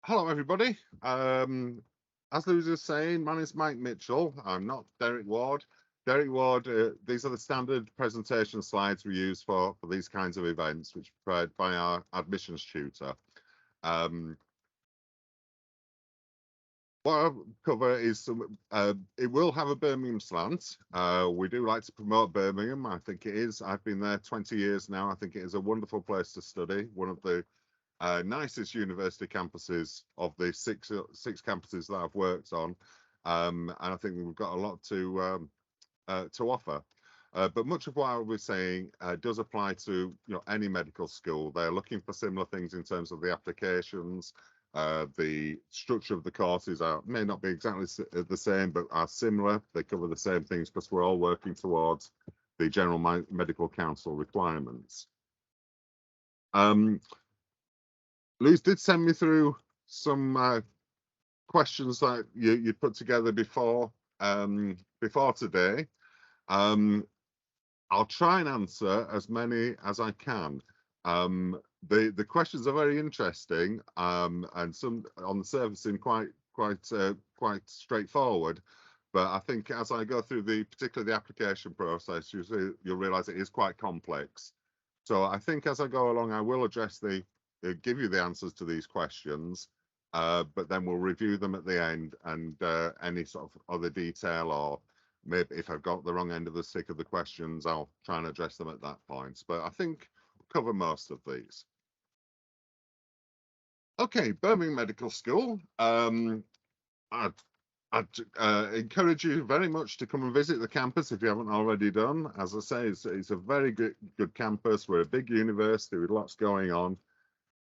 Hello, everybody. As Lou was saying, my name is Mike Mitchell. I'm not Derek Ward. Derek Ward, these are the standard presentation slides we use for these kinds of events, which are prepared by our admissions tutor. What I'll cover is it will have a Birmingham slant. We do like to promote Birmingham. I think it is. I've been there 20 years now. I think it is a wonderful place to study. One of the nicest university campuses of the six campuses that I've worked on, and I think we've got a lot to offer. But much of what I was saying does apply to any medical school. They're looking for similar things in terms of the applications. The structure of the courses may not be exactly the same, but are similar. They cover the same things because we're all working towards the General Medical Council requirements. Louise did send me through some questions that you put together before today. I'll try and answer as many as I can. The questions are very interesting, and some on the surface seem quite straightforward. But I think as I go through particularly the application process, you'll realise it is quite complex. So I think as I go along, I will address give you the answers to these questions, but then we'll review them at the end, and any sort of other detail, or maybe if I've got the wrong end of the stick of the questions, I'll try and address them at that point. But I think we'll cover most of these. Okay, Birmingham Medical School. I'd encourage you very much to come and visit the campus if you haven't already done. As I say, it's a very good campus. We're a big university with lots going on.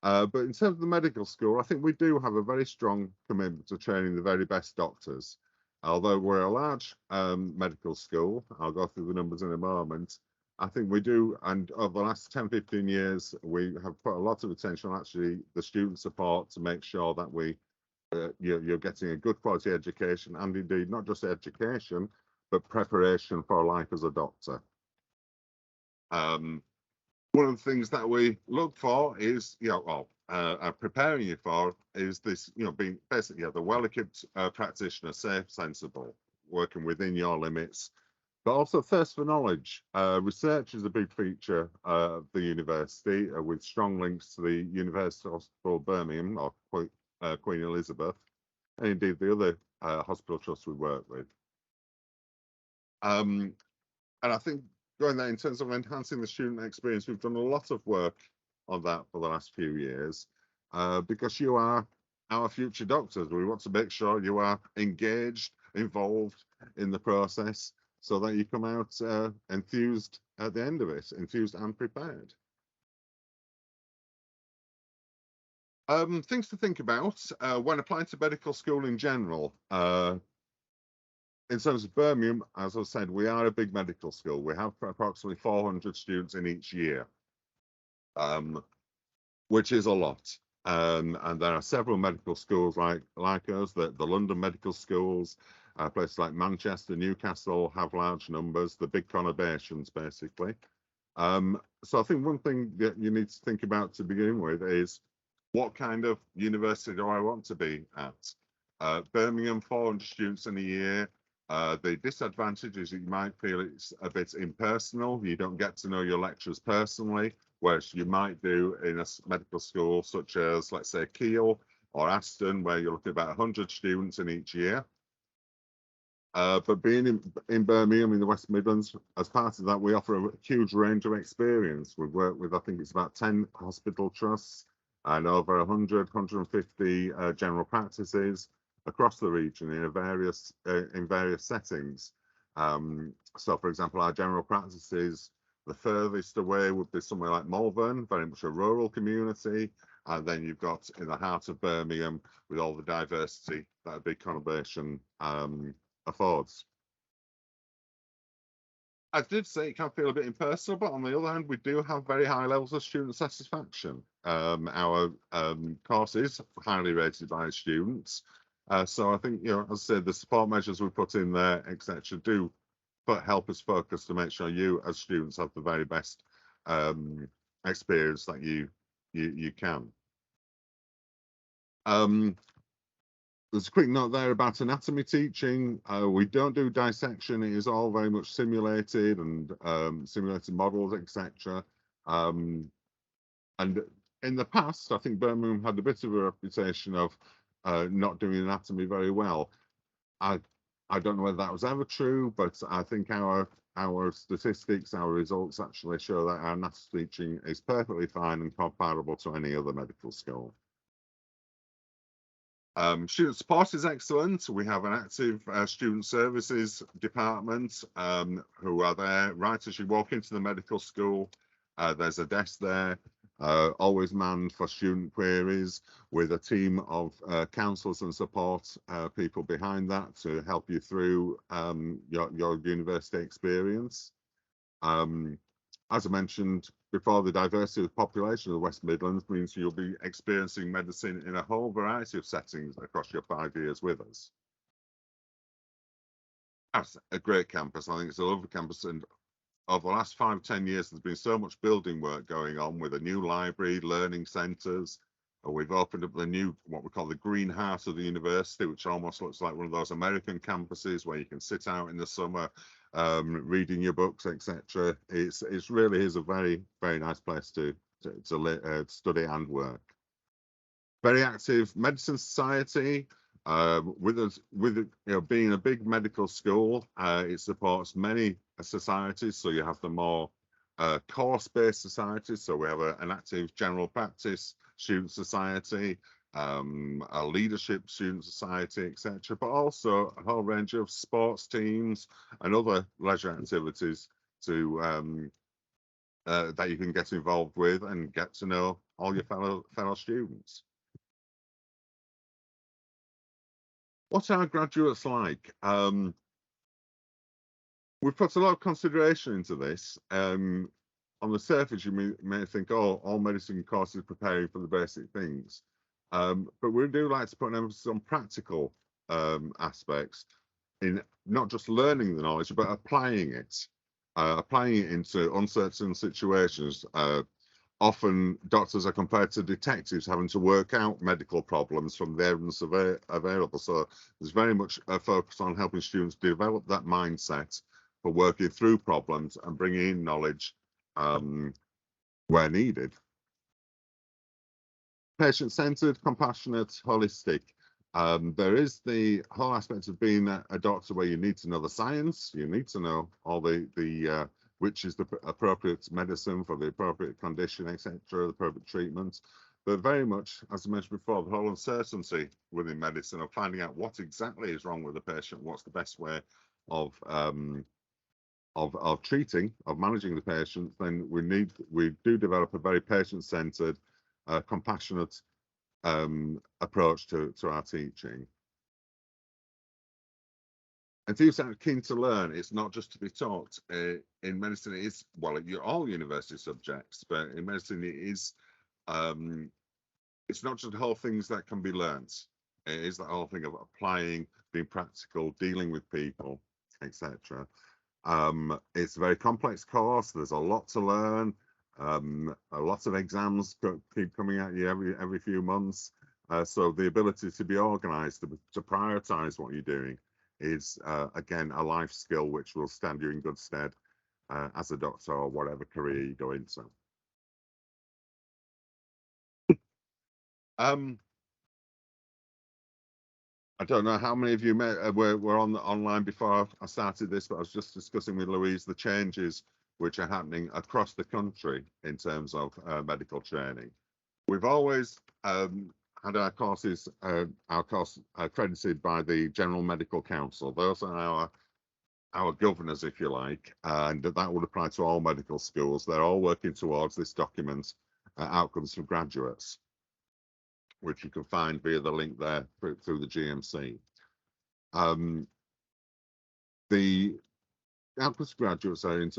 But in terms of the medical school, I think we do have a very strong commitment to training the very best doctors. Although we're a large medical school, I'll go through the numbers in a moment, I think we do, and over the last 10, 15 years, we have put a lot of attention on actually the student support to make sure that you're getting a good quality education, and indeed not just education, but preparation for life as a doctor. One of the things that we look for is, preparing you for is this, being basically the well-equipped practitioner, safe, sensible, working within your limits, but also thirst for knowledge. Research is a big feature of the university, with strong links to the University Hospital Birmingham, or Queen Elizabeth, and indeed the other hospital trusts we work with. And I think going there in terms of enhancing the student experience, we've done a lot of work on that for the last few years, because you are our future doctors. We want to make sure you are engaged, involved in the process, so that you come out enthused at the end of it, enthused and prepared. Things to think about when applying to medical school in general. In terms of Birmingham, as I said, we are a big medical school. We have approximately 400 students in each year, which is a lot. And there are several medical schools like us, the London medical schools, places like Manchester, Newcastle have large numbers, the big conurbations, basically. So I think one thing that you need to think about to begin with is, what kind of university do I want to be at? Birmingham, 400 students in a year. The disadvantage is that you might feel it's a bit impersonal. You don't get to know your lecturers personally, whereas you might do in a medical school such as, let's say, Keele or Aston, where you're looking at about 100 students in each year. But being in Birmingham in the West Midlands, as part of that, we offer a huge range of experience. We've worked with, I think it's about 10 hospital trusts and over 150 general practices across the region in various settings. So, for example, our general practices, the furthest away would be somewhere like Malvern, very much a rural community, and then you've got in the heart of Birmingham with all the diversity that a big conurbation affords. I did say it can feel a bit impersonal, but on the other hand, we do have very high levels of student satisfaction. Our course is highly rated by students. So I think, as I said, the support measures we put in there, etc., do help us focus to make sure you, as students, have the very best experience that you can. There's a quick note there about anatomy teaching. We don't do dissection. It is all very much simulated and simulated models, etc. And in the past, I think Birmingham had a bit of a reputation of not doing anatomy very well. I don't know whether that was ever true, but I think our statistics, our results actually show that our anatomy teaching is perfectly fine and comparable to any other medical school. Student support is excellent. We have an active student services department who are there right as you walk into the medical school. There's a desk there, always manned for student queries, with a team of counsellors and support people behind that to help you through your university experience. As I mentioned before, the diversity of the population of the West Midlands means you'll be experiencing medicine in a whole variety of settings across your 5 years with us. That's a great campus. I think it's a lovely campus, and over the last 5-10 years, there's been so much building work going on with a new library, learning centres. We've opened up the new, what we call the green heart of the university, which almost looks like one of those American campuses where you can sit out in the summer reading your books, etc. It's really is a very, very nice place to study and work. Very active medicine society. Being a big medical school, it supports many societies. So you have the more course-based societies. So we have an active general practice student society, a leadership student society, etc. But also a whole range of sports teams and other leisure activities to that you can get involved with and get to know all your fellow students. What are our graduates like? We've put a lot of consideration into this. On the surface, you may think, oh, all medicine courses are preparing for the basic things. But we do like to put an emphasis on practical aspects in not just learning the knowledge, but applying it into uncertain situations. Often doctors are compared to detectives having to work out medical problems from the evidence available. So there's very much a focus on helping students develop that mindset for working through problems and bringing in knowledge where needed. Patient-centered, compassionate, holistic. There is the whole aspect of being a doctor where you need to know the science, you need to know all the which is the appropriate medicine for the appropriate condition, etc., the appropriate treatment. But very much, as I mentioned before, the whole uncertainty within medicine of finding out what exactly is wrong with the patient, what's the best way of treating, of managing the patient. Then we do develop a very patient-centered, compassionate approach to our teaching. Enthusiasm, keen to learn. It's not just to be taught. In medicine, it is, well, all university subjects, but in medicine, it is. It's not just the whole things that can be learned. It is the whole thing of applying, being practical, dealing with people, etc. It's a very complex course. There's a lot to learn. A lot of exams keep coming at you every few months. So the ability to be organised, to prioritise what you're doing, is again a life skill which will stand you in good stead as a doctor or whatever career you go into. I don't know how many of you were on online before I started this, but I was just discussing with Louise the changes which are happening across the country in terms of medical training. We've always had our courses, accredited by the General Medical Council. Those are our governors, if you like, and that would apply to all medical schools. They're all working towards this document, outcomes for graduates, which you can find via the link there through the GMC. The outcomes for graduates are in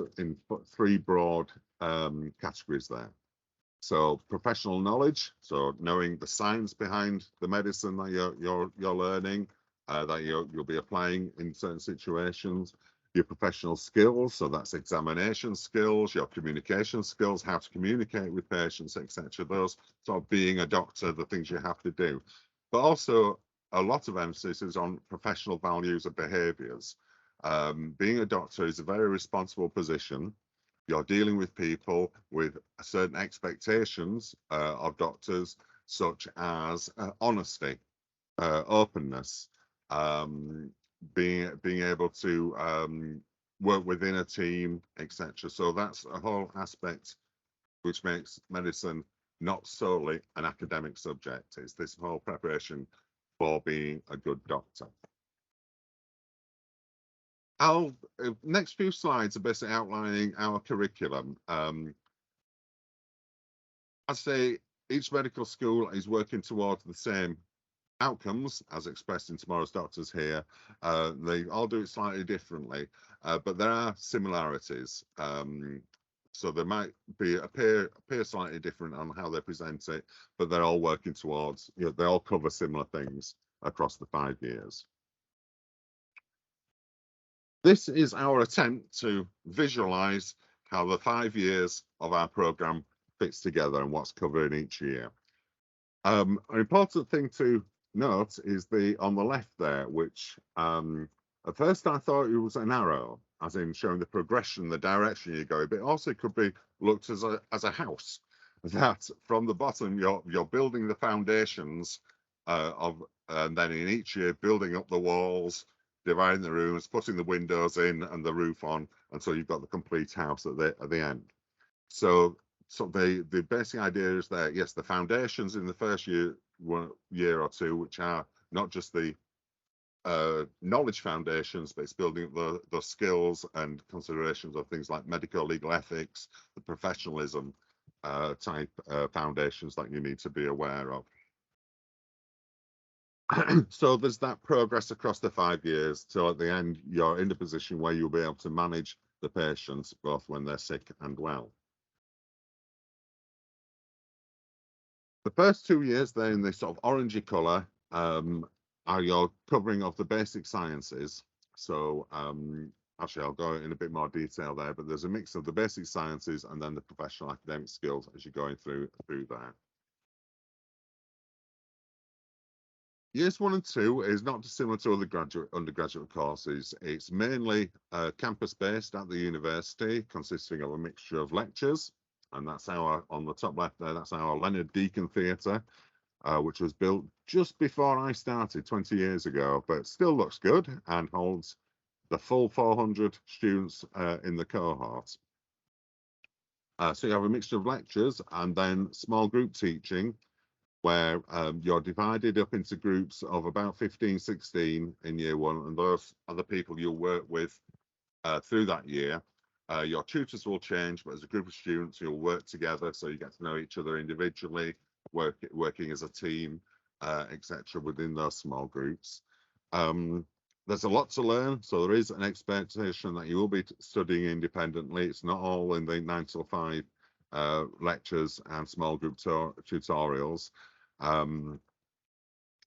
3 broad categories there. So professional knowledge, so knowing the science behind the medicine that you're learning, that you'll be applying in certain situations. Your professional skills, so that's examination skills, your communication skills, how to communicate with patients, etc. Those sort of being a doctor, the things you have to do. but also a lot of emphasis is on professional values and behaviours. Being a doctor is a very responsible position. You're dealing with people with certain expectations of doctors, such as honesty, openness, being able to work within a team, etc. So that's a whole aspect which makes medicine not solely an academic subject. It's this whole preparation for being a good doctor. Our next few slides are basically outlining our curriculum. I say each medical school is working towards the same outcomes as expressed in Tomorrow's Doctors here. They all do it slightly differently, but there are similarities. So they might appear slightly different on how they present it, but they're all working towards, they all cover similar things across the 5 years. This is our attempt to visualize how the 5 years of our program fits together and what's covered in each year. An important thing to note is on the left there, which at first I thought it was an arrow, as in showing the progression, the direction you're going, but it also could be looked as a house, that from the bottom you're building the foundations and then in each year building up the walls, dividing the rooms, putting the windows in and the roof on, until you've got the complete house at the end. So the basic idea is that, yes, the foundations in the first year or two, which are not just the knowledge foundations, but it's building up the skills and considerations of things like medical legal ethics, the professionalism type foundations that you need to be aware of. So there's that progress across the 5 years till at the end you're in a position where you'll be able to manage the patients both when they're sick and well. The first 2 years, they're in this sort of orangey colour, are your covering of the basic sciences. So actually I'll go in a bit more detail there, but there's a mix of the basic sciences and then the professional academic skills as you're going through there. Years 1 and 2 is not dissimilar to other undergraduate courses. It's mainly campus-based at the university, consisting of a mixture of lectures, and that's on the top left there, that's our Leonard Deacon Theatre, which was built just before I started 20 years ago, but still looks good and holds the full 400 students in the cohort. So you have a mixture of lectures and then small group teaching, where you're divided up into groups of about 15, 16 in year 1, and those are the people you'll work with through that year. Your tutors will change, but as a group of students, you'll work together, so you get to know each other individually, working as a team, etc. within those small groups. There's a lot to learn, so there is an expectation that you will be studying independently. It's not all in the 9 till 5 lectures and small group tutorials. And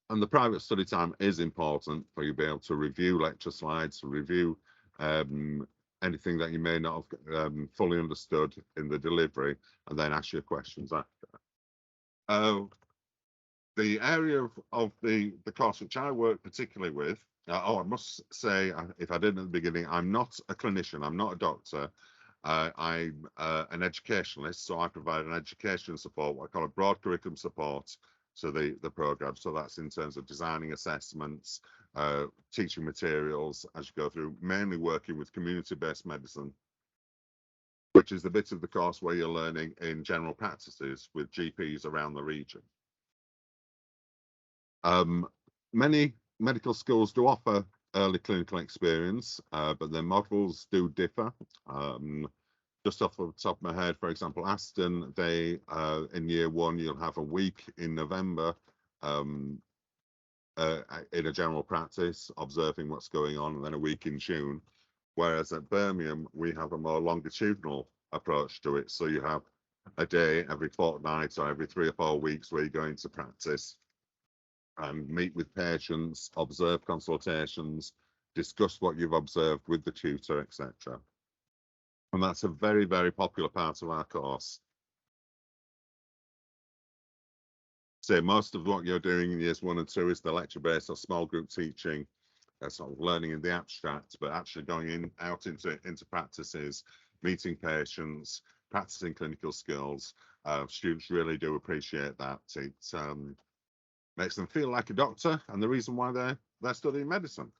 the private study time is important for you to be able to review lecture slides, review anything that you may not have fully understood in the delivery, and then ask your questions after. The area of the course which I work particularly with, I must say, if I didn't at the beginning, I'm not a clinician, I'm not a doctor. I'm an educationalist, so I provide an education support, what I call a broad curriculum support to the program. So that's in terms of designing assessments, teaching materials as you go through, mainly working with community-based medicine, which is the bit of the course where you're learning in general practices with GPs around the region. Many medical schools do offer early clinical experience, but their models do differ. Just off the top of my head, for example, Aston, they in year 1 you'll have a week in November in a general practice, observing what's going on, and then a week in June. Whereas at Birmingham, we have a more longitudinal approach to it. So you have a day every fortnight or every 3 or 4 weeks where you go into practice and meet with patients, observe consultations, discuss what you've observed with the tutor, etc. And that's a very, very popular part of our course. say most of what you're doing in years 1 and 2 is the lecture-based or small group teaching, sort of learning in the abstract, but actually going out into practices, meeting patients, practicing clinical skills. Students really do appreciate that. It makes them feel like a doctor, and the reason why they're studying medicine.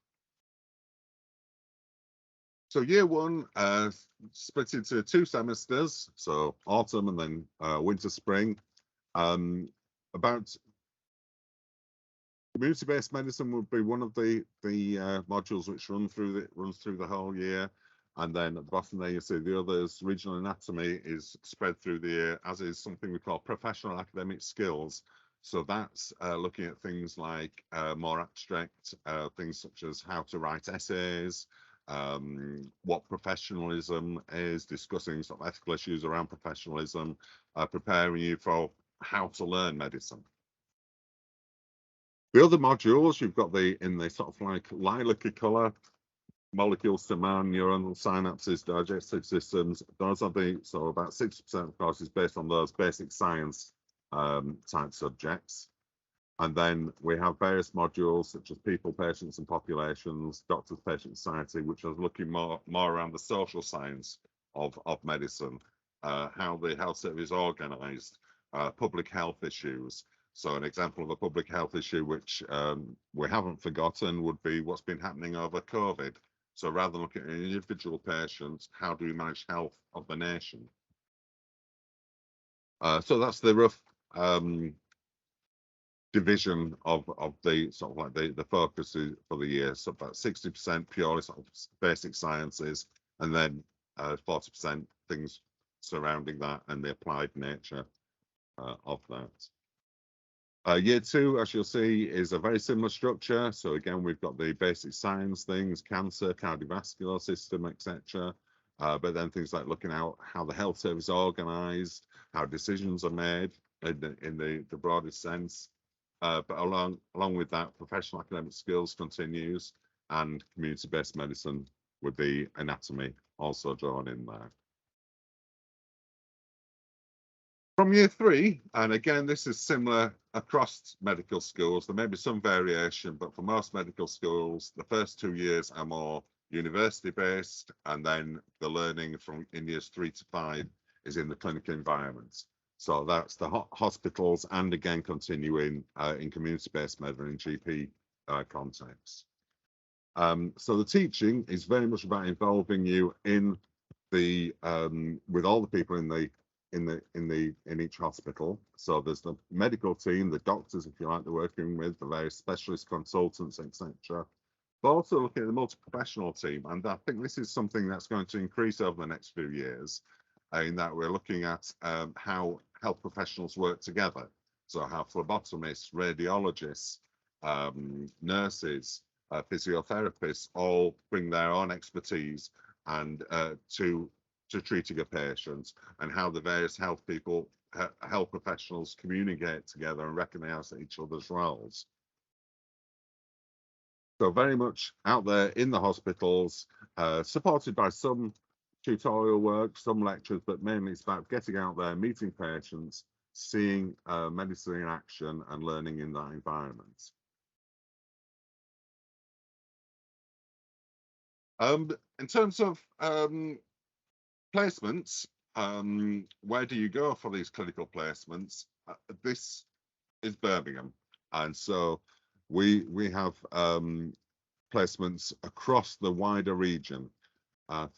So year 1 split into 2 semesters, so autumn and then winter, spring. About community-based medicine would be one of the modules which runs through the whole year, and then at the bottom there you see the others. Regional anatomy is spread through the year, as is something we call professional academic skills. So that's looking at things like more abstract things such as how to write essays, what professionalism is, discussing sort of ethical issues around professionalism, preparing you for how to learn medicine. The other modules you've got in the sort of like lilac colour, molecules to man, neuronal synapses, digestive systems. Those are so about 60% of course is based on those basic science type subjects. And then we have various modules such as people, patients and populations, doctors, patient society, which is looking more around the social science of medicine, how the health service is organised, public health issues. So an example of a public health issue which we haven't forgotten would be what's been happening over COVID. So rather than looking at an individual patient, how do we manage health of the nation? So that's the rough division of the sort of like the focus for the year. So about 60% purely sort of basic sciences, and then 40% things surrounding that and the applied nature of that. Year 2, as you'll see, is a very similar structure. So again, we've got the basic science things, cancer, cardiovascular system, etc. But then things like looking at how the health service is organised, how decisions are made in the broadest sense. But along with that, professional academic skills continues, and community-based medicine with the anatomy also drawn in there. From year 3, and again, this is similar across medical schools. There may be some variation, but for most medical schools, the first 2 years are more university-based, and then the learning in years 3 to 5 is in the clinical environment. So that's the hospitals, and again continuing in community-based medicine in GP context. So the teaching is very much about involving you in the with all the people in each hospital. So there's the medical team, the doctors, if you like, they're working with the various specialist consultants, etc. But also looking at the multi-professional team, and I think this is something that's going to increase over the next few years, in that we're looking at how health professionals work together. So how phlebotomists, radiologists, nurses, physiotherapists all bring their own expertise and to treating a patient, and how the various health professionals communicate together and recognise each other's roles. So very much out there in the hospitals, supported by some tutorial work, some lectures, but mainly it's about getting out there, meeting patients, seeing medicine in action and learning in that environment. In terms of placements, where do you go for these clinical placements? This is Birmingham, and so we have placements across the wider region. I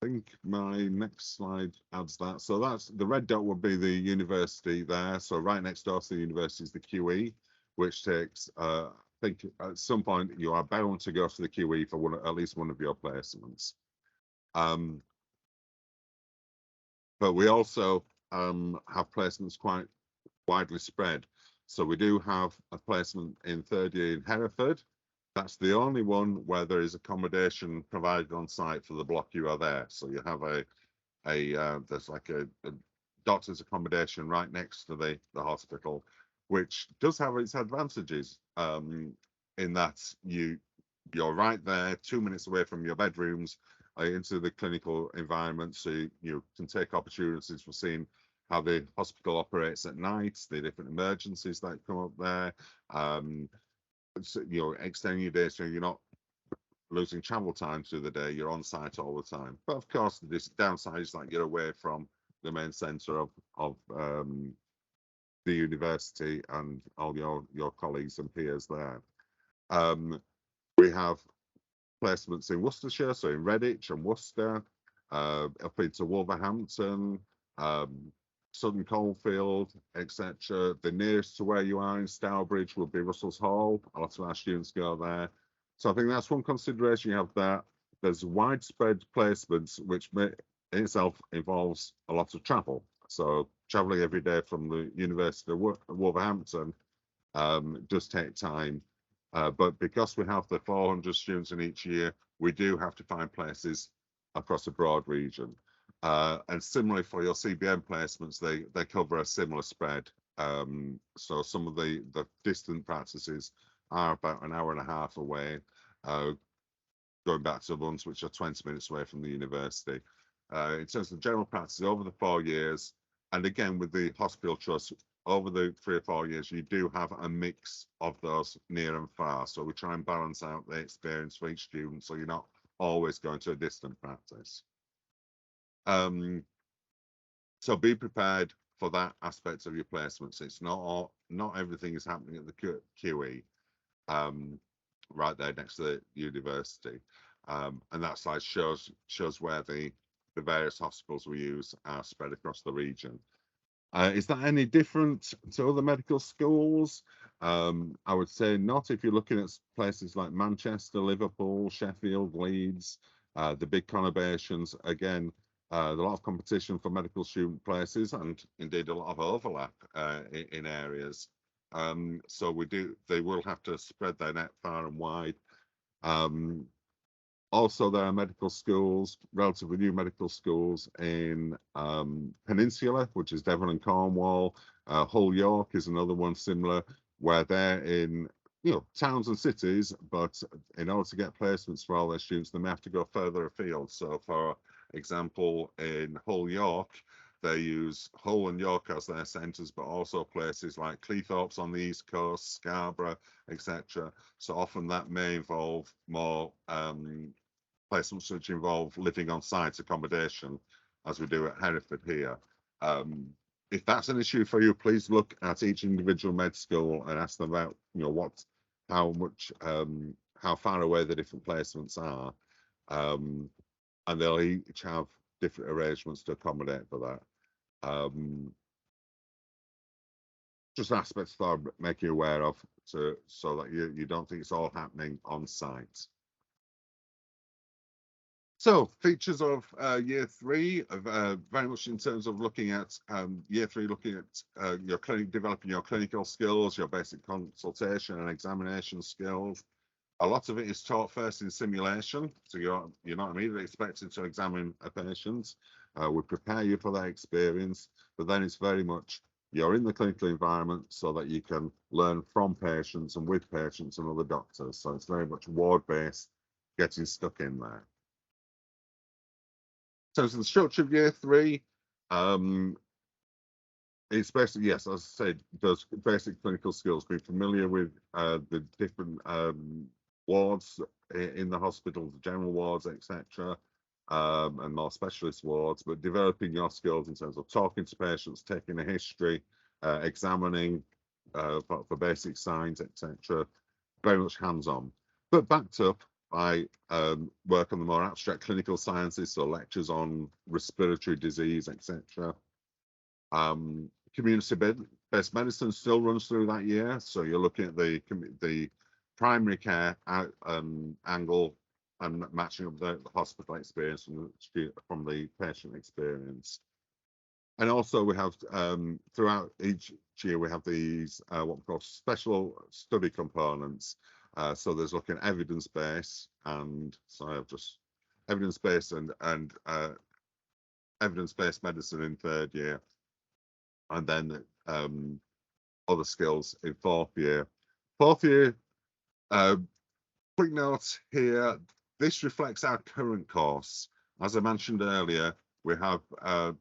think my next slide adds that. So that's the red dot would be the university there. So right next door to the university is the QE, which takes I think at some point you are bound to go to the QE for at least one of your placements. But we also have placements quite widely spread. So we do have a placement in 3rd year in Hereford. That's the only one where there is accommodation provided on site for the block you are there. So you have there's like a doctor's accommodation right next to the hospital, which does have its advantages in that you're right there, 2 minutes away from your bedrooms, into the clinical environment, so you can take opportunities for seeing how the hospital operates at night, the different emergencies that come up there. So, extending your day so you're not losing travel time through the day. You're on site all the time. But of course, this downside is that you're away from the main centre of the university and all your colleagues and peers there. We have placements in Worcestershire, so in Redditch and Worcester, up into Wolverhampton, Sutton Coldfield, etc. The nearest to where you are in Stourbridge would be Russell's Hall. A lot of our students go there. So I think that's one consideration you have there. There's widespread placements, which in itself involves a lot of travel. So traveling every day from the University of Wolverhampton does take time. But because we have the 400 students in each year, we do have to find places across a broad region. And similarly for your CBN placements, they cover a similar spread. So some of the distant practices are about an hour and a half away, going back to the ones which are 20 minutes away from the university. In terms of general practices over the 4 years, and again with the hospital trust, over the 3 or 4 years, you do have a mix of those near and far. So we try and balance out the experience for each student, so you're not always going to a distant practice. So be prepared for that aspect of your placements. It's not everything is happening at the QE, right there next to the university, and that slide shows where the various hospitals we use are spread across the region. Is that any different to other medical schools? I would say not. If you're looking at places like Manchester, Liverpool, Sheffield, Leeds, the big conurbations, again, a lot of competition for medical student places, and indeed a lot of overlap in areas. So they will have to spread their net far and wide. Also, there are medical schools, relatively new medical schools in Peninsula, which is Devon and Cornwall. Hull York is another one similar, where they're in towns and cities, but in order to get placements for all their students, they may have to go further afield. So, for example, in Hull York, they use Hull and York as their centres, but also places like Cleethorpes on the East Coast, Scarborough, etc. So often that may involve more placements which involve living on site accommodation, as we do at Hereford here. If that's an issue for you, please look at each individual med school and ask them about how far away the different placements are, and they'll each have different arrangements to accommodate for that. Just aspects that I'll make you aware of, so that you don't think it's all happening on site. So features of year 3, very much in terms of looking at year 3, looking at your developing your clinical skills, your basic consultation and examination skills. A lot of it is taught first in simulation, so you're not immediately expected to examine a patient. We prepare you for that experience, but then it's very much you're in the clinical environment so that you can learn from patients and with patients and other doctors. So it's very much ward-based, getting stuck in there. So the structure of year 3, it's basically, yes, as I said, those basic clinical skills, be familiar with the different wards in the hospital, the general wards, etc., and more specialist wards, but developing your skills in terms of talking to patients, taking a history, examining for basic signs, etc., very much hands-on, but backed up by work on the more abstract clinical sciences, so lectures on respiratory disease, etc. Community-based medicine still runs through that year, so you're looking at the primary care angle and matching up the hospital experience from the patient experience. And also we have, throughout each year, we have these what we call special study components. So there's looking at evidence-based and, sorry, I've just, evidence-based and evidence-based medicine in 3rd year. And then other skills in 4th year. 4th year, quick note here, this reflects our current course. As I mentioned earlier, we have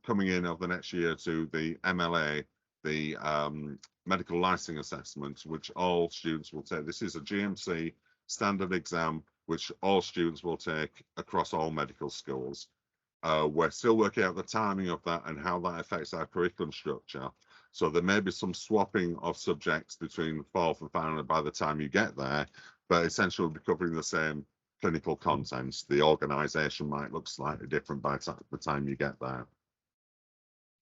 coming in over the next year to the MLA, the medical licensing assessment, which all students will take. This is a GMC standard exam, which all students will take across all medical schools. We're still working out the timing of that and how that affects our curriculum structure. So there may be some swapping of subjects between fourth and final by the time you get there, but essentially we'll be covering the same clinical contents. The organisation might look slightly different by the time you get there.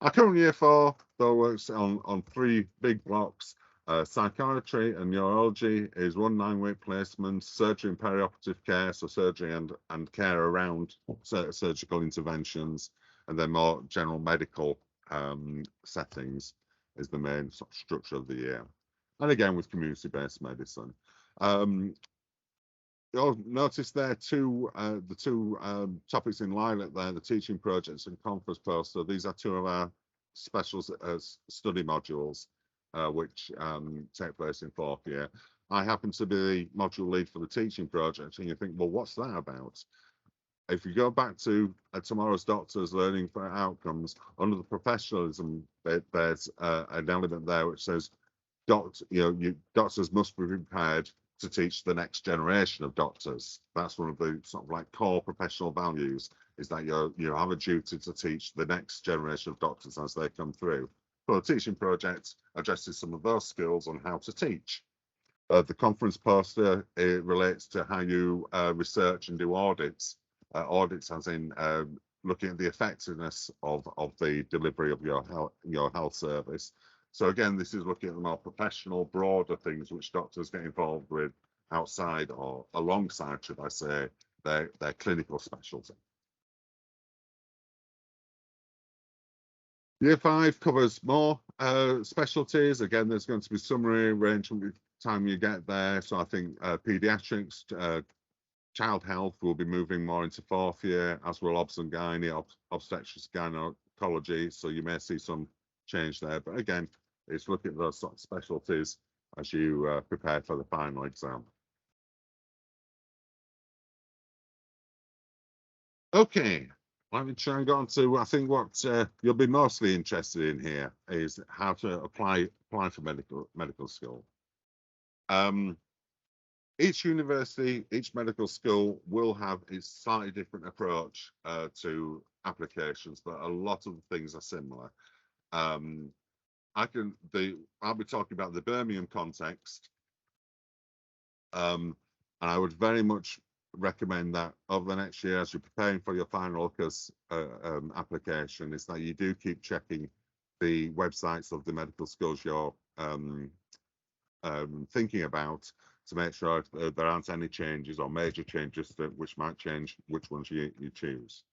Our current year 4, though, works on 3 big blocks. Psychiatry and neurology is 1 9-week placement, surgery and perioperative care, so surgery and care around surgical interventions, and then more general medical settings is the main sort of structure of the year. And again, with community-based medicine. You'll notice there the two topics in lilac there, the teaching projects and conference poster. These are 2 of our special study modules, which take place in 4th year. I happen to be the module lead for the teaching project, and you think, well, what's that about? If you go back to tomorrow's doctors learning for outcomes, under the professionalism bit, there's an element there which says, doctors must be prepared to teach the next generation of doctors. That's one of the sort of like core professional values, is that you have a duty to teach the next generation of doctors as they come through. So the teaching project addresses some of those skills on how to teach. The conference poster, it relates to how you research and do audits. Audits as in looking at the effectiveness of the delivery of your health service. So again, this is looking at the more professional, broader things which doctors get involved with outside or alongside, should I say, their clinical specialty. Year 5 covers more specialties. Again, there's going to be summary range from the time you get there. So I think pediatrics, child health will be moving more into 4th year, as will obs and gynae, obstetrics, gynecology. So you may see some change there. But again, it's looking at those sort of specialties as you prepare for the final exam. Okay, let me try and go on to, I think what you'll be mostly interested in here is how to apply for medical school. Each university, each medical school will have a slightly different approach to applications, but a lot of the things are similar. I'll be talking about the Birmingham context, and I would very much recommend that over the next year, as you're preparing for your final UCAS application, is that you do keep checking the websites of the medical schools you're thinking about, to make sure there aren't any changes or major changes which might change which ones you choose.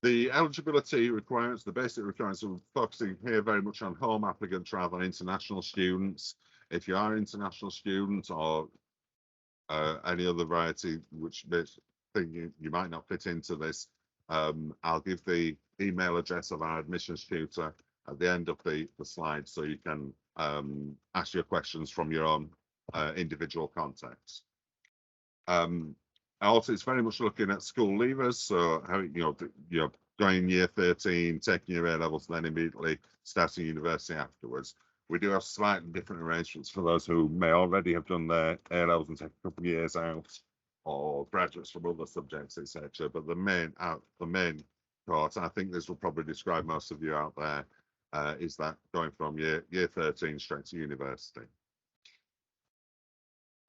The eligibility requirements, the basic requirements, are focusing here very much on home applicant travel and international students. If you are an international student or any other variety which think you might not fit into this, I'll give the email address of our admissions tutor at the end of the slide, so you can ask your questions from your own individual contacts. Also, it's very much looking at school leavers, so how going year 13, taking your A levels, and then immediately starting university afterwards. We do have slightly different arrangements for those who may already have done their A levels and take a couple of years out, or graduates from other subjects, etc. But the main course, and I think this will probably describe most of you out there, is that going from year 13 straight to university.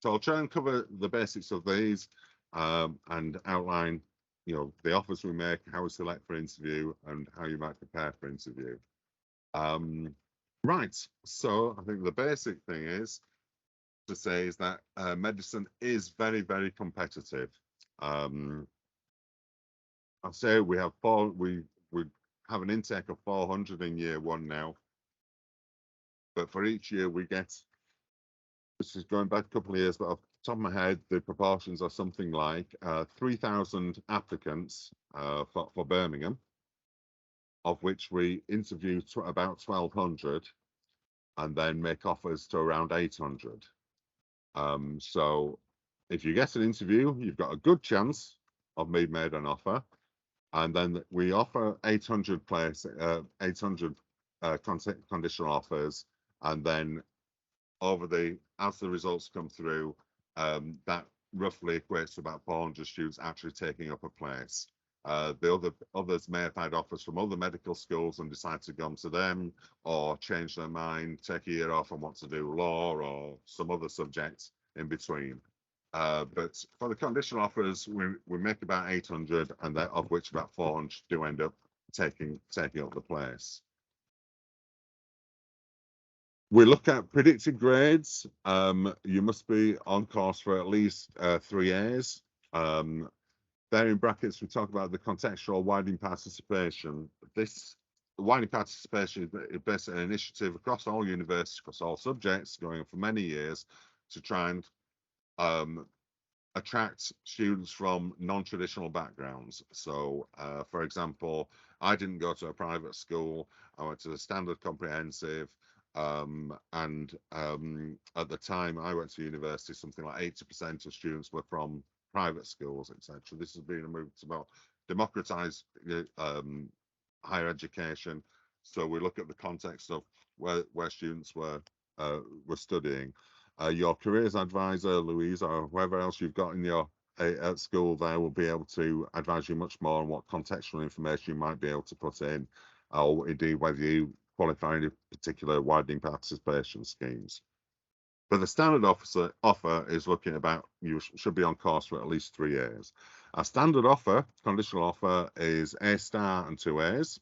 So I'll try and cover the basics of these and outline, the offers we make, how we select for interview, and how you might prepare for interview. Right, so I think the basic thing is to say is that medicine is very, very competitive. I'll say we have we have an intake of 400 in year 1 now, but for each year we get, this is going back a couple of years, but off the top of my head, the proportions are something like 3,000 applicants for Birmingham, of which we interview about 1,200 and then make offers to around 800. So if you get an interview, you've got a good chance me made an offer, and then we offer 800 conditional offers, and then as the results come through, that roughly equates to about 400 students actually taking up a place. The others may have had offers from other medical schools and decide to go on to them, or change their mind, take a year off and want to do law or some other subjects in between. But for the conditional offers, we make about 800, and of which about 400 do end up taking up the place. We look at predicted grades. You must be on course for at least 3 A's. There in brackets, we talk about the contextual widening participation. This widening participation is basically an initiative across all universities, across all subjects, going on for many years, to try and attract students from non-traditional backgrounds. So, for example, I didn't go to a private school. I went to a standard comprehensive. And at the time I went to university, something like 80% of students were from private schools, etc. This has been a move to about democratize higher education. So we look at the context of where students were studying. Your careers advisor, Louise, or whoever else you've got in your at school there, will be able to advise you much more on what contextual information you might be able to put in, or indeed whether you qualify in particular widening participation schemes. But the standard offer is looking about, you should be on course for at least 3 years. Our standard offer, conditional offer, is A star and 2 A's,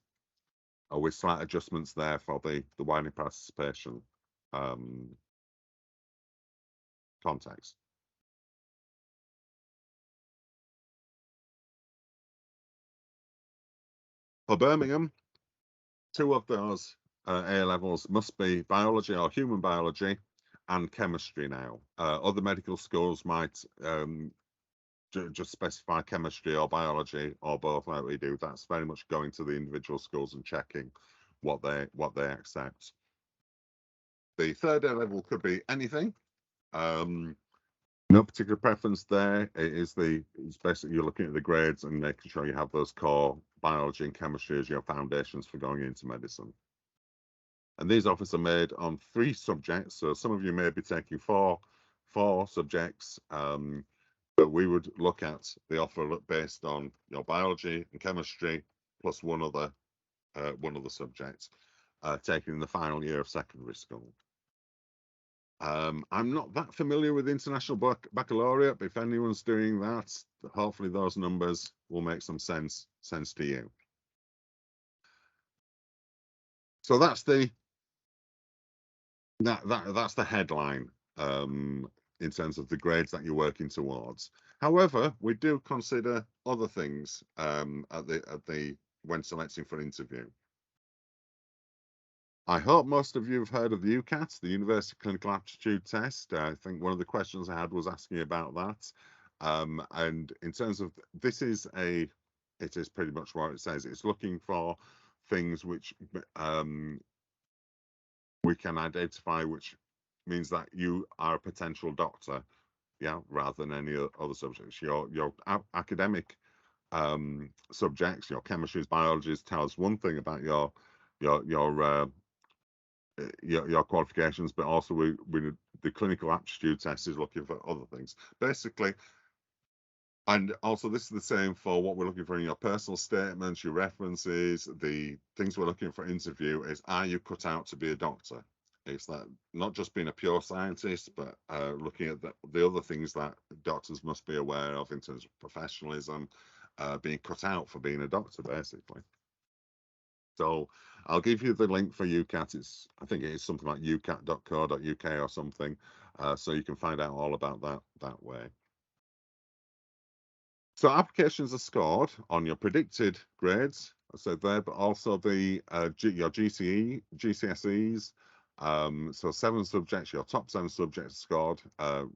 with slight adjustments there for the widening participation context. For Birmingham, 2 of those A levels must be biology or human biology and chemistry now. Other medical schools might just specify chemistry or biology or both, like we do. That's very much going to the individual schools and checking what they accept. The third A level could be anything. No particular preference there. It's basically you're looking at the grades and making sure you have those core biology and chemistry as your foundations for going into medicine. And these offers are made on 3 subjects. So some of you may be taking four subjects, but we would look at the offer based on your biology and chemistry plus one other subject, taken in the final year of secondary school. I'm not that familiar with International Baccalaureate, but if anyone's doing that, hopefully those numbers will make some sense to you. So that's the headline in terms of the grades that you're working towards. However, we do consider other things when selecting for an interview. I hope most of you have heard of the UCAT, the University Clinical Aptitude Test. I think one of the questions I had was asking about that. And in terms of it is pretty much what it says. It's looking for things which we can identify, which means that you are a potential doctor, yeah, rather than any other subjects. Your academic subjects, your chemistries, biologies, tell us one thing about your qualifications, but also the clinical aptitude test is looking for other things, basically. And also this is the same for what we're looking for in your personal statements, your references. The things we're looking for interview is, are you cut out to be a doctor? It's that not just being a pure scientist, but looking at the other things that doctors must be aware of in terms of professionalism, being cut out for being a doctor, basically. So I'll give you the link for UCAT. I think it is something like ucat.co.uk or something, so you can find out all about that way. So applications are scored on your predicted grades, so there, but also your GCSEs. So 7 subjects, your top 7 subjects scored,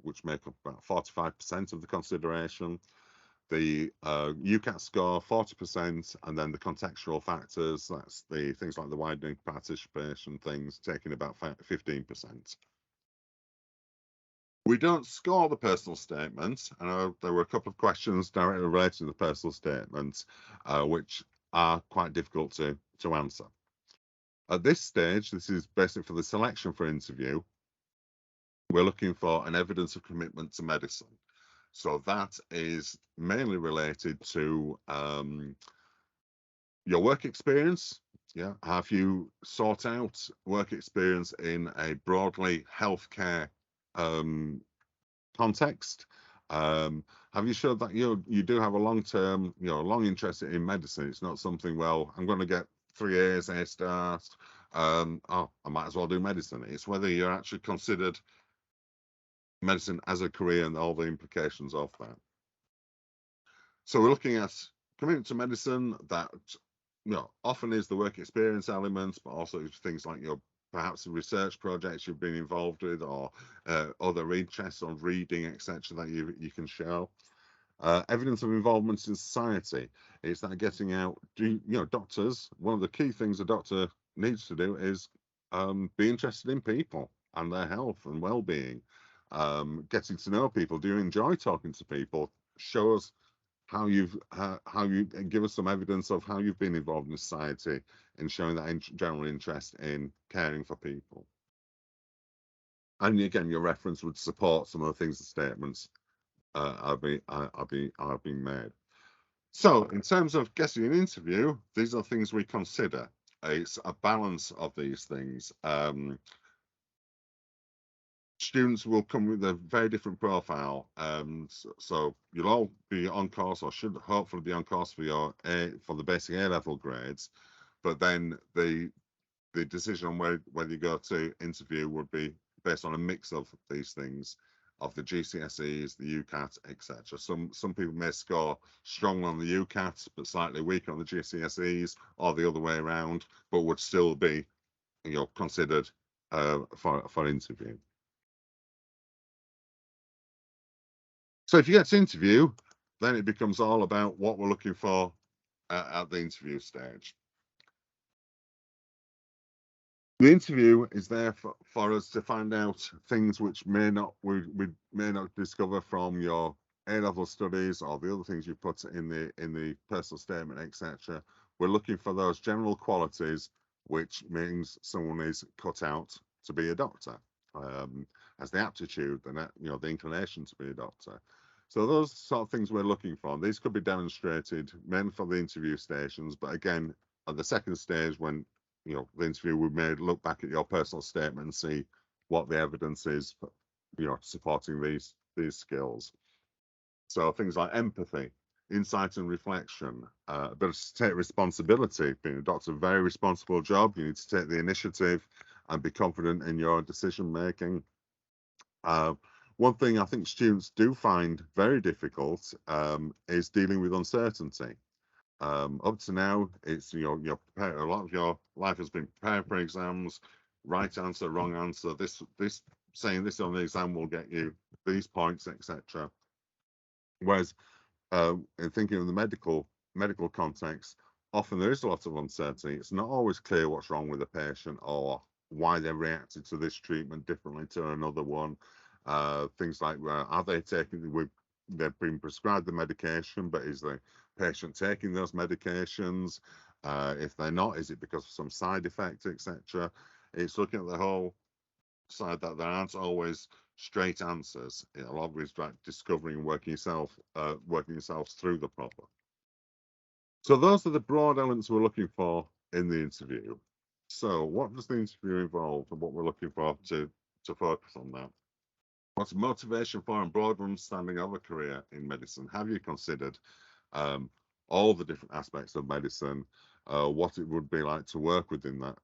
which make up about 45% of the consideration. The UCAT score 40%, and then the contextual factors, that's the things like the widening participation things, taking about 15%. We don't score the personal statement. I know there were a couple of questions directly related to the personal statement, which are quite difficult to answer. At this stage, this is basically for the selection for interview. We're looking for an evidence of commitment to medicine. So that is mainly related to your work experience. Yeah, have you sought out work experience in a broadly healthcare context? Have you showed that you do have a long-term, long interest in medicine? It's not something, well, I'm going to get 3 A's, A stars. Oh, I might as well do medicine. It's whether you're actually considered medicine as a career and all the implications of that. So we're looking at commitment to medicine that often is the work experience elements, but also things like your perhaps research projects you've been involved with, or other interests on reading, etc., that you can show. Evidence of involvement in society. It's that getting out. Doctors, one of the key things a doctor needs to do is be interested in people and their health and well-being. Getting to know people. Do you enjoy talking to people? Show us how you give us some evidence of how you've been involved in society and showing that general interest in caring for people. And again, your reference would support some of the things, the statements are being made. So in terms of getting an interview, these are things we consider. It's a balance of these things. Students will come with a very different profile. So you'll all be on course, or should hopefully be on course for the basic A-level grades. But then the decision on whether you go to interview would be based on a mix of these things, of the GCSEs, the UCAT, etc. Some people may score strong on the UCAT but slightly weak on the GCSEs, or the other way around, but would still be considered for interview. So if you get to interview, then it becomes all about what we're looking for at the interview stage. The interview is there for us to find out things which we may not discover from your A-level studies or the other things you put in the personal statement, etc. We're looking for those general qualities, which means someone is cut out to be a doctor, has the aptitude and the inclination to be a doctor. So those sort of things we're looking for. These could be demonstrated mainly for the interview stations, but again, at the second stage, when the interview, we may look back at your personal statement and see what the evidence is for, supporting these skills. So things like empathy, insight and reflection, but to take responsibility. Being a doctor, a very responsible job. You need to take the initiative and be confident in your decision making. One thing I think students do find very difficult is dealing with uncertainty. Up to now, it's you're prepared, a lot of your life has been prepared for exams, right answer, wrong answer. This saying this on the exam will get you these points, etc. Whereas in thinking of the medical context, often there is a lot of uncertainty. It's not always clear what's wrong with the patient or why they reacted to this treatment differently to another one. Things like, are they taking, they've been prescribed the medication, but is the patient taking those medications? If they're not, is it because of some side effect, etc.? It's looking at the whole side that there aren't always straight answers. It'll always be like discovering and working yourselves through the problem. So those are the broad elements we're looking for in the interview. So what does the interview involve, and what we're looking for to focus on that? What's motivation for and broad understanding of a career in medicine? Have you considered all the different aspects of medicine, what it would be like to work within that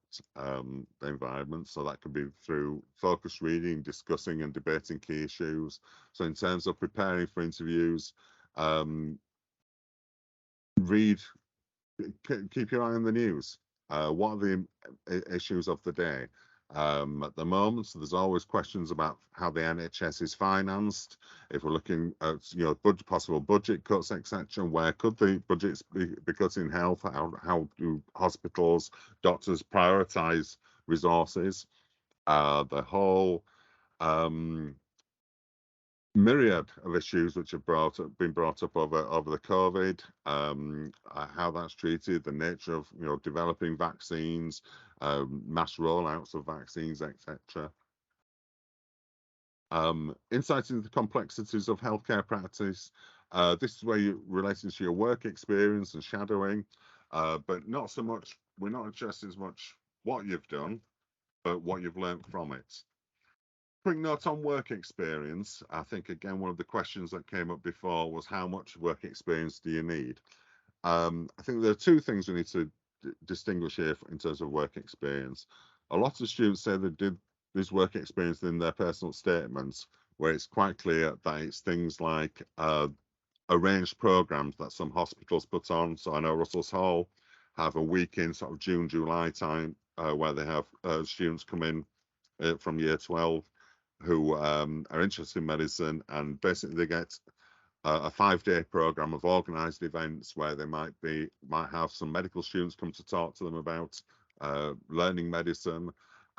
environment? So that could be through focused reading, discussing and debating key issues. So in terms of preparing for interviews, keep your eye on the news. What are the issues of the day? At the moment, so there's always questions about how the NHS is financed. If we're looking at possible budget cuts, etc., where could the budgets be cut in health? How do hospitals, doctors prioritise resources? The whole myriad of issues which have been brought up over the COVID, how that's treated, the nature of developing vaccines, mass rollouts of vaccines, etc. Insights into the complexities of healthcare practice. This is where you relating to your work experience and shadowing, but not so much. We're not interested as much what you've done, but what you've learned from it. Quick note on work experience. I think again one of the questions that came up before was how much work experience do you need? I think there are two things we need to distinguish here in terms of work experience. A lot of students say they did this work experience in their personal statements, where it's quite clear that it's things like arranged programs that some hospitals put on. So I know Russell's Hall have a week in sort of June, July time where they have students come in from year 12 who are interested in medicine, and basically they get a 5-day program of organized events where they might have some medical students come to talk to them about learning medicine,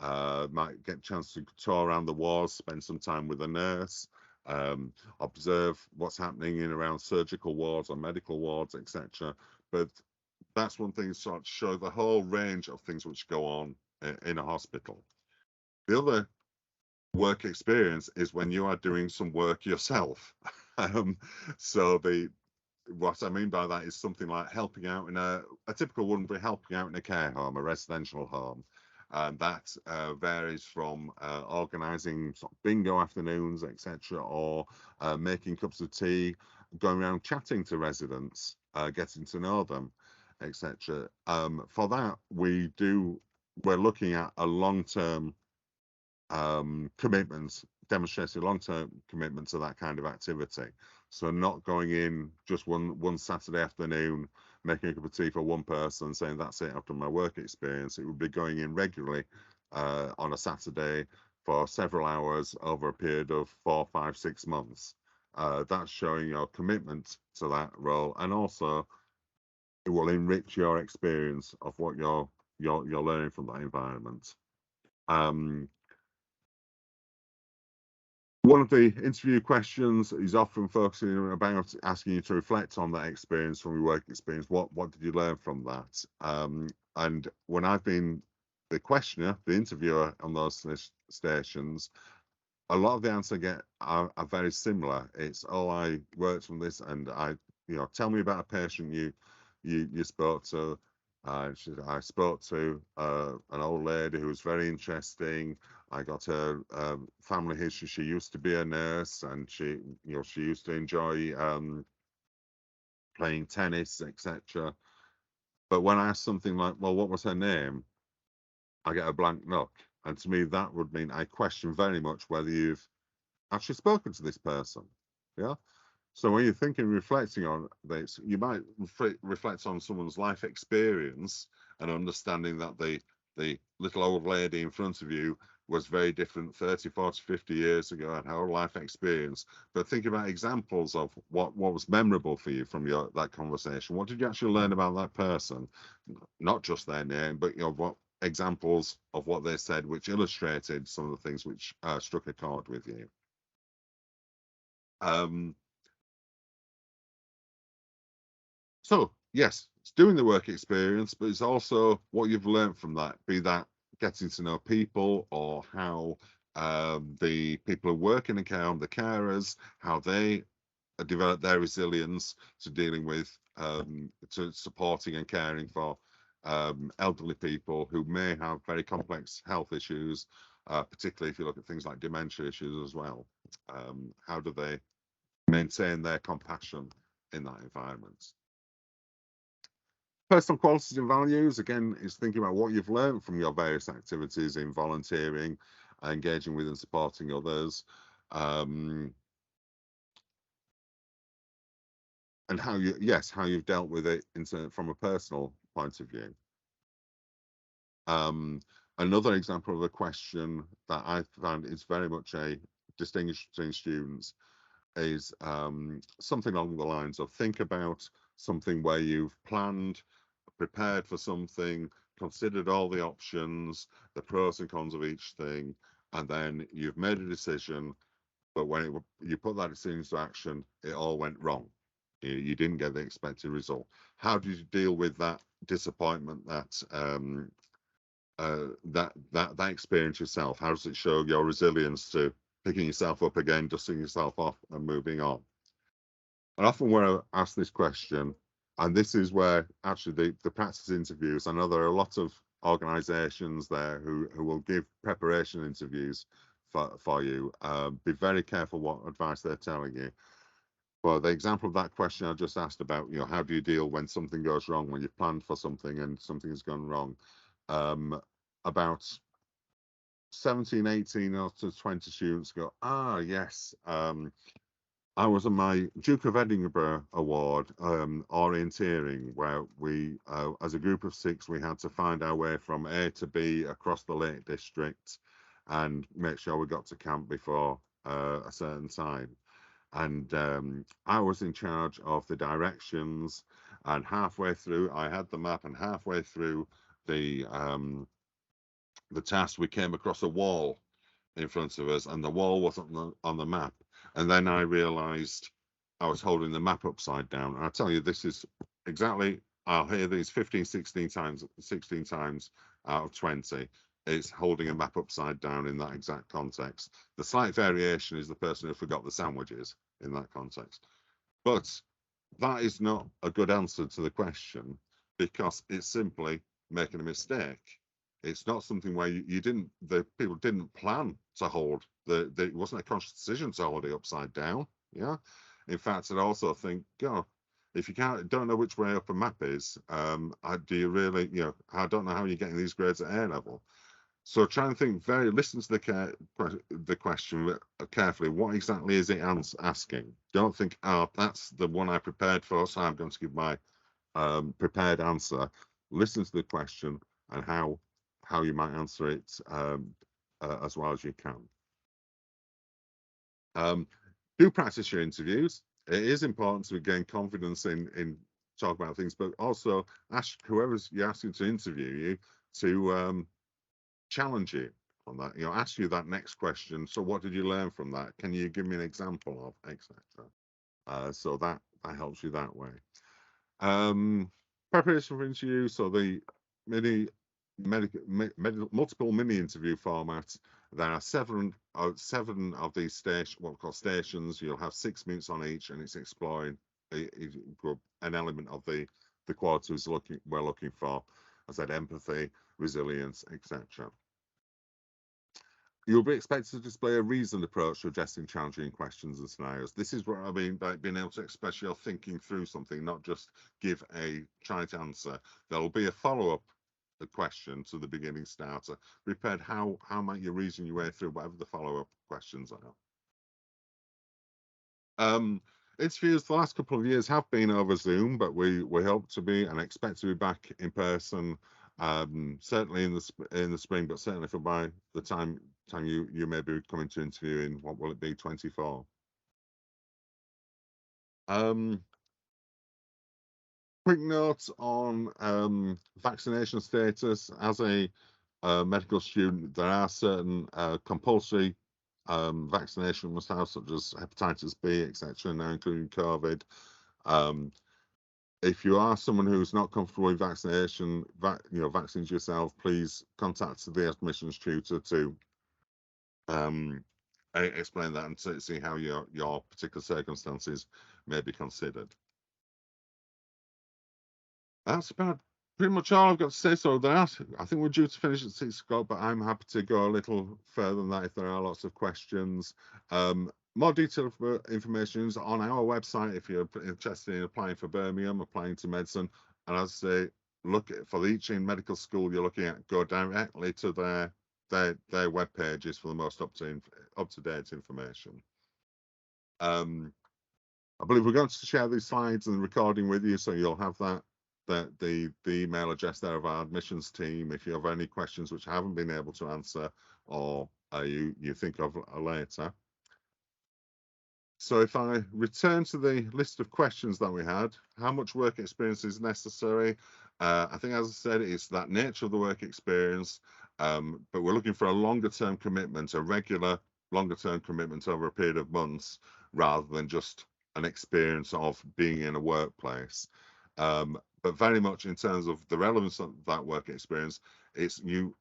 might get a chance to tour around the wards, spend some time with a nurse, observe what's happening in around surgical wards or medical wards, etc. But that's one thing, sort of show the whole range of things which go on in a hospital. The other work experience is when you are doing some work yourself. So what I mean by that is something like helping out in a typical wouldn't be helping out in a care home, a residential home. And that varies from organising sort of bingo afternoons, etc., or making cups of tea, going around chatting to residents, getting to know them, etc. For that, we're looking at a long-term commitments, demonstrating long-term commitment to that kind of activity. So not going in just one Saturday afternoon, making a cup of tea for one person, saying that's it after my work experience. It would be going in regularly on a Saturday for several hours over a period of 4, 5, 6 months. That's showing your commitment to that role, and also it will enrich your experience of what you're learning from that environment. One of the interview questions is often focusing about asking you to reflect on that experience from your work experience. What did you learn from that? And when I've been the questioner, the interviewer on those stations, a lot of the answers I get are very similar. It's, oh, I worked from this, and tell me about a patient you spoke to. I spoke to an old lady who was very interesting. I got her family history. She used to be a nurse, and she used to enjoy playing tennis, etc. But when I ask something like, well, what was her name? I get a blank look. And to me, that would mean I question very much whether you've actually spoken to this person. Yeah. So when you're thinking, reflecting on this, you might reflect on someone's life experience and understanding that the little old lady in front of you was very different 30, 40, 50 years ago and her life experience. But think about examples of what was memorable for you from that conversation. What did you actually learn about that person? Not just their name, but what examples of what they said which illustrated some of the things which struck a chord with you. So yes, it's doing the work experience, but it's also what you've learned from that, be that getting to know people, or how the people who work in a care home, the carers, how they develop their resilience to dealing with, to supporting and caring for elderly people who may have very complex health issues, particularly if you look at things like dementia issues as well. How do they maintain their compassion in that environment? Personal qualities and values, again, is thinking about what you've learned from your various activities in volunteering, engaging with and supporting others, and how you've dealt with it from a personal point of view. Another example of a question that I found is very much a distinguish between students is something along the lines of, think about something where you've planned, prepared for something, considered all the options, the pros and cons of each thing, and then you've made a decision, but when you put that decision into action, it all went wrong. You didn't get the expected result. How did you deal with that disappointment, that experience yourself? How does it show your resilience to picking yourself up again, dusting yourself off, and moving on? And often when I ask this question, and this is where actually the practice interviews, I know there are a lot of organisations there who will give preparation interviews for you. Be very careful what advice they're telling you. For the example of that question I just asked about, how do you deal when something goes wrong, when you've planned for something and something has gone wrong? About 17, 18 or to 20 students go, yes, I was on my Duke of Edinburgh Award orienteering, where we, as a group of 6, we had to find our way from A to B across the Lake District and make sure we got to camp before a certain time. And I was in charge of the directions, and halfway through, I had the map, and halfway through the task, we came across a wall in front of us, and the wall wasn't on the map. And then I realized I was holding the map upside down. And I tell you, this is exactly, I'll hear these 15, 16 times out of 20. It's holding a map upside down in that exact context. The slight variation is the person who forgot the sandwiches in that context. But that is not a good answer to the question, because it's simply making a mistake. It's not something where the people didn't plan to hold it wasn't a conscious decision to hold it upside down. Yeah. In fact, I also think, if you don't know which way up a map is, do you really, I don't know how you're getting these grades at A level. So try and think listen to the question carefully. What exactly is it asking? Don't think, that's the one I prepared for, so I'm going to give my prepared answer. Listen to the question and how you might answer it as well as you can. Do practice your interviews. It is important to gain confidence in talk about things, but also ask whoever's you're asking to interview you to challenge you on that. Ask you that next question. So, what did you learn from that? Can you give me an example of, etc. So that helps you that way. Preparation for interview. So the multiple mini interview formats. There are seven of these what we call stations. You'll have 6 minutes on each, and it's exploring an element of the qualities we're looking for. As I said, empathy, resilience, etc. You'll be expected to display a reasoned approach to addressing challenging questions and scenarios. This is what I mean by being able to express your thinking through something, not just give a trite answer. There'll be a follow-up question to the beginning starter. Prepared, how might you reason your way through whatever the follow-up questions are. Interviews the last couple of years have been over Zoom, but we hope to be and expect to be back in person, certainly in the spring, but certainly for by the time you may be coming to interview in, what will it be, 24. Quick note on vaccination status. As a medical student, there are certain compulsory vaccination must have, such as hepatitis B, etc., now including COVID. If you are someone who's not comfortable with vaccination, vaccines yourself, please contact the admissions tutor to explain that and to see how your particular circumstances may be considered. That's about pretty much all I've got to say. So that I think we're due to finish at 6 o'clock, but I'm happy to go a little further than that if there are lots of questions. More detailed information is on our website if you're interested in applying for Birmingham, applying to medicine. And as I say, look for each medical school you're looking at, go directly to their web pages for the most up-to-date information. I believe we're going to share these slides and the recording with you, so you'll have the email address there of our admissions team if you have any questions which I haven't been able to answer, or you think of later. So if I return to the list of questions that we had, how much work experience is necessary? I think, as I said, it's that nature of the work experience, but we're looking for a longer term commitment, a regular longer term commitment over a period of months rather than just an experience of being in a workplace. But very much in terms of the relevance of that work experience, it's you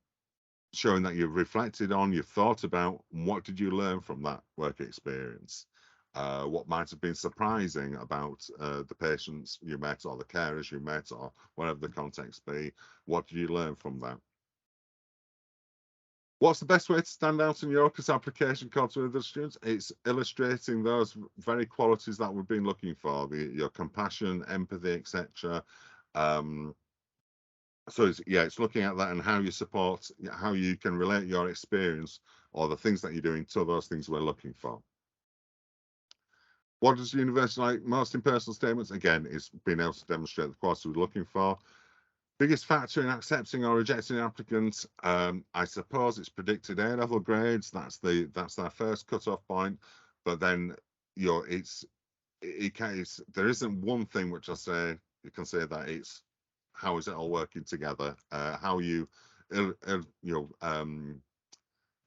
showing that you've reflected on, you've thought about what did you learn from that work experience. What might have been surprising about the patients you met or the carers you met or whatever the context be. What did you learn from that? What's the best way to stand out in your OCAS application card to other students? It's illustrating those very qualities that we've been looking for, your compassion, empathy, etc. So it's looking at that and how you support, how you can relate your experience or the things that you're doing to those things we're looking for. What does the university like most in personal statements? Again, it's being able to demonstrate the quality we're looking for. Biggest factor in accepting or rejecting applicants, I suppose it's predicted A-level grades. That's their first cut-off point. But then there isn't one thing which I say you can say that it's how is it all working together? How you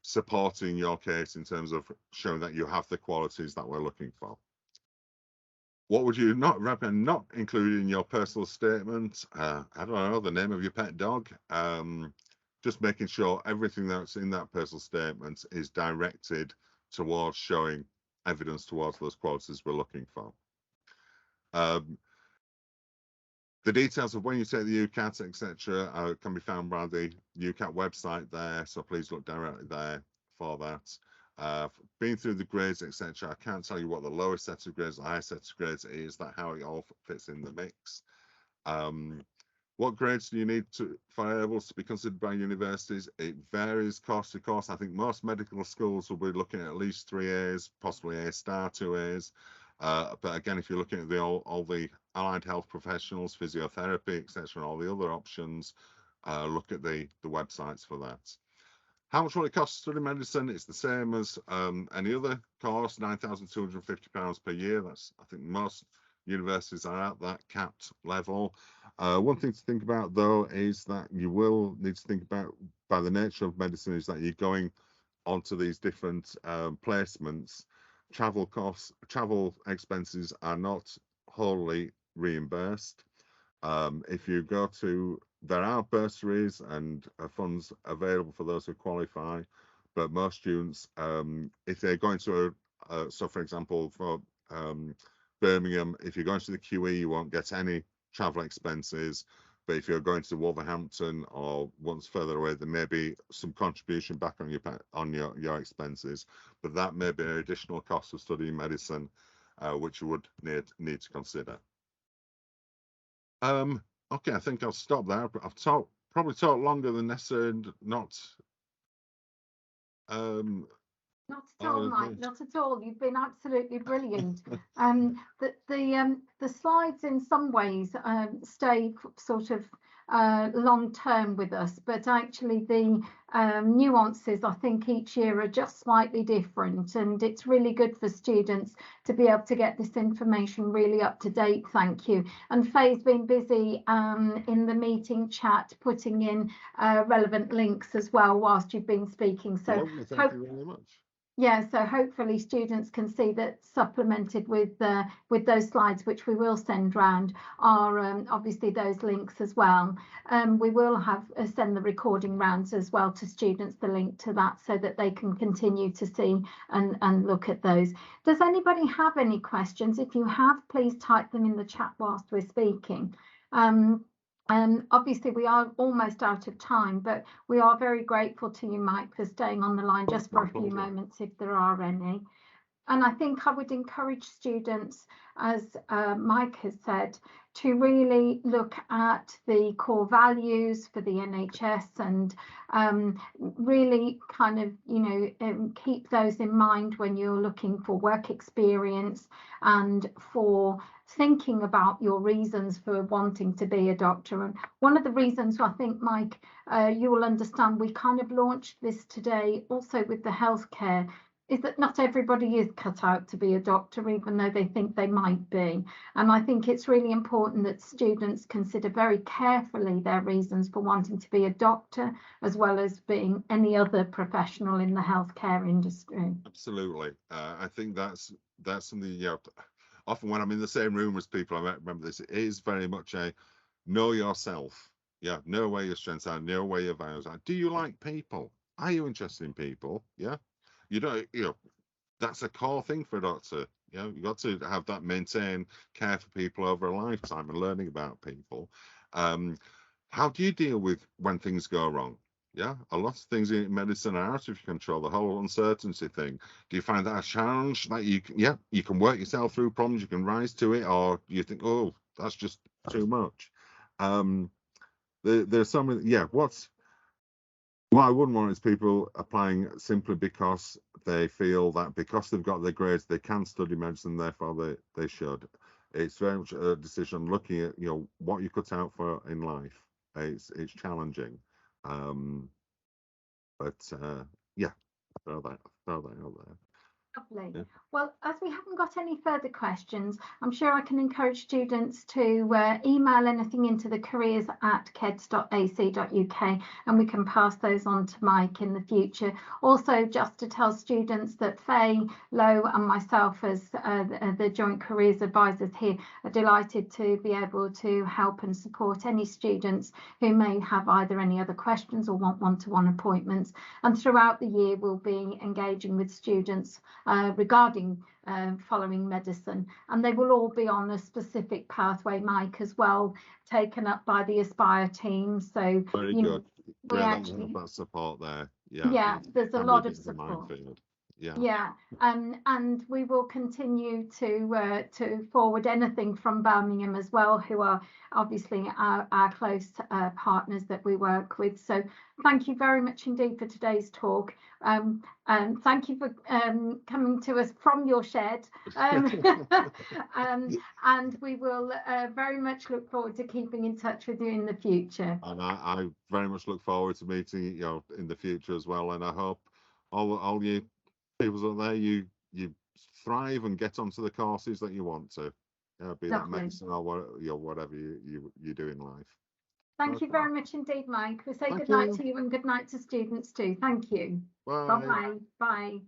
supporting your case in terms of showing that you have the qualities that we're looking for. What would you not recommend not include in your personal statement? I don't know, the name of your pet dog. Just making sure everything that's in that personal statement is directed towards showing evidence towards those qualities we're looking for. The details of when you take the UCAT, etc., can be found by the UCAT website there, so please look directly there for that. Being through the grades, etc., I can't tell you what the lowest set of grades, the highest set of grades is, that how it all fits in the mix. What grades do you need for A-levels to be considered by universities? It varies course to course. I think most medical schools will be looking at least 3 A's, possibly A star, 2 A's. But again, if you're looking at all the allied health professionals, physiotherapy, etc., and all the other options, look at the websites for that. How much will it cost to study medicine? It's the same as any other course, £9,250 per year. I think most universities are at that capped level. One thing to think about, though, is that you will need to think about, by the nature of medicine, is that you're going onto these different placements. Travel costs, travel expenses are not wholly reimbursed. If you go to, there are bursaries and funds available for those who qualify, but most students, if they're going to so for example, for Birmingham, if you're going to the QE, you won't get any travel expenses. But if you're going to Wolverhampton or once further away, there may be some contribution back on your expenses, but that may be an additional cost of studying medicine, which you would need to consider. Okay, I think I'll stop there. I've probably talked longer than necessary and not. Not at all, Mike. Not at all. You've been absolutely brilliant. The slides, in some ways, stay sort of long term with us, but actually the nuances, I think, each year are just slightly different, and it's really good for students to be able to get this information really up to date. Thank you. And Faye's been busy in the meeting chat putting in relevant links as well whilst you've been speaking. So lovely, thank you very much. Yeah, so hopefully students can see that supplemented with those slides, which we will send round, are obviously those links as well. We will have send the recording rounds as well to students, the link to that, so that they can continue to see and look at those. Does anybody have any questions? If you have, please type them in the chat whilst we're speaking. Obviously we are almost out of time, but we are very grateful to you, Mike, for staying on the line just for a few moments if there are any. And I think I would encourage students, as Mike has said, to really look at the core values for the NHS and really kind of, keep those in mind when you're looking for work experience and for thinking about your reasons for wanting to be a doctor. And one of the reasons, I think, Mike, you will understand, we kind of launched this today also with the healthcare, is that not everybody is cut out to be a doctor, even though they think they might be. And I think it's really important that students consider very carefully their reasons for wanting to be a doctor, as well as being any other professional in the healthcare industry. Absolutely. I think that's something, you know, often when I'm in the same room as people, I remember this, it is very much a know yourself. Yeah, know where your strengths are, know where your values are. Do you like people? Are you interested in people? Yeah. You don't, you know, that's a core thing for a doctor. You know, you've got to have that maintain care for people over a lifetime and learning about people. How do you deal with when things go wrong? Yeah, a lot of things in medicine are out of your control. The whole uncertainty thing. Do you find that a challenge that you can, yeah, you can work yourself through problems, you can rise to it, or do you think, oh, that's just too much? There's so many, yeah, what I wouldn't want is people applying simply because they feel that because they've got their grades, they can study medicine, therefore they should. It's very much a decision looking at, you know, what you cut out for in life. It's challenging. But yeah, throw that out there. Lovely. Yeah. Well, as we haven't got any further questions, I'm sure I can encourage students to email anything into the careers@keds.ac.uk, and we can pass those on to Mike in the future. Also, just to tell students that Faye, Lo and myself as the Joint Careers Advisors here are delighted to be able to help and support any students who may have either any other questions or want one-to-one appointments. And throughout the year, we'll be engaging with students regarding following medicine, and they will all be on a specific pathway, Mike, as well, taken up by the Aspire team. So very good. We Great actually that you have that support there. Yeah, yeah, there's a lot of support. Yeah. And we will continue to forward anything from Birmingham as well, who are obviously our close partners that we work with. So thank you very much indeed for today's talk. And thank you for coming to us from your shed. And we will very much look forward to keeping in touch with you in the future. And I very much look forward to meeting you know in the future as well. And I hope all you people out there you thrive and get onto the courses that you want to. Be that medicine or whatever you do in life. Thank you very much indeed, Mike. We say Thank good night you. to you and good night to students too. Thank you. Bye. Bye-bye. Bye.